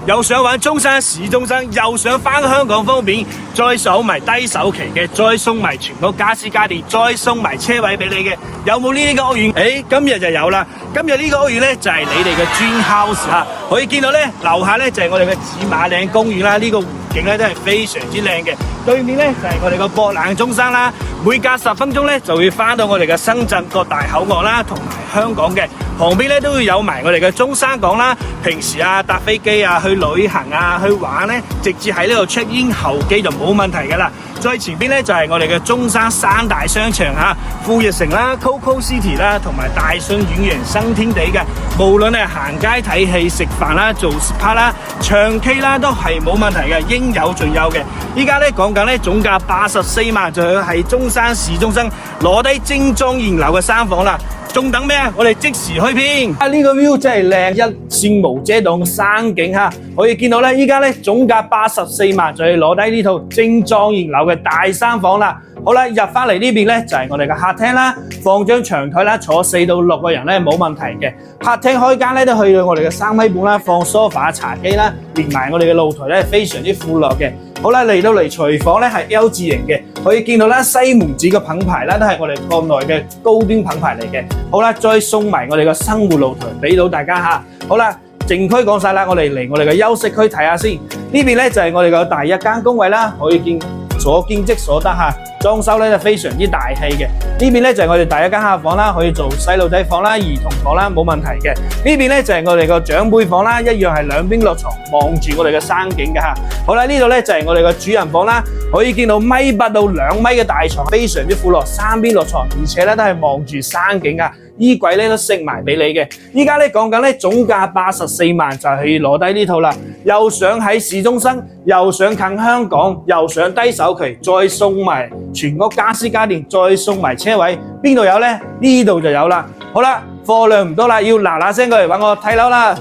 又想玩中山市中心，又想返香港方便，再送埋低首期嘅，再送埋全屋家私家電，再送埋車位俾你嘅，有冇呢啲嘅屋苑？今日就有啦！今日呢個屋苑咧就係你哋嘅Dream House嚇，可以見到咧樓下咧就係我哋嘅紫馬嶺公園啦，呢個湖景咧都係非常之靚嘅。對面咧就係我哋個博冷中山啦，每隔10分鐘咧就會翻到我哋嘅深圳各大口岸啦，同埋香港嘅旁邊咧都會有埋我哋嘅中山港啦。平時啊搭飛機啊去旅行啊去玩咧，直接喺呢度 check in 候機就冇問題噶啦。再前邊咧就係我哋嘅中山三大商場嚇，富逸城啦、Coco City 啦，同埋大信遠洋新天地嘅。無論係行街睇戲、食飯啦、做 SPA 啦、唱 K 啦，都係冇問題嘅，應有盡有嘅。依家咧講緊咧總價84萬，就係中山市中心攞低精裝現樓嘅3房啦。仲等咩啊？我哋即時去片啊！呢個 view 真係靚，一線無遮擋山景嚇，可以見到咧，依家咧總價84萬，就係攞低呢套精裝現樓嘅大3房啦。好啦，入翻嚟呢邊咧就係我哋嘅客廳啦，放張長台啦，坐4到6個人咧冇問題嘅。客廳開間咧都去到我哋嘅3米半啦，放 sofa 茶几啦，連埋我哋嘅露台咧非常之闊落嘅。好啦，嚟到嚟廚房咧係 L 字形嘅，可以見到啦西門子嘅品牌啦，都係我哋國內嘅高端品牌嚟嘅。好啦，再送埋我哋嘅生活露台俾到大家嚇。好啦，靜區講晒啦，我哋嚟我哋嘅休息區睇下先。呢邊咧就係我哋嘅第一間工位啦，可以見所見即所得嚇。裝修咧就非常之大氣嘅，呢邊咧就係我哋第一間客房啦，可以做細路仔房啦、兒童房啦，冇問題嘅。呢邊咧就係我哋個長輩房啦，一樣係兩邊落床，望住我哋嘅山景嘅嚇。好啦，呢度咧就係我哋個主人房啦，可以見到1.8到2米嘅大床，非常之闊落，三邊落床，而且咧都係望住山景噶。衣櫃咧都食埋俾你嘅。依家咧講緊咧總價84萬，就係攞低呢套啦。又想喺市中心，又想近香港，又想低首期，再送埋全屋家私家電，再送埋車位，邊度有呢？呢度就有啦。好啦，貨量唔多啦，要嗱嗱聲過嚟揾我睇樓啦。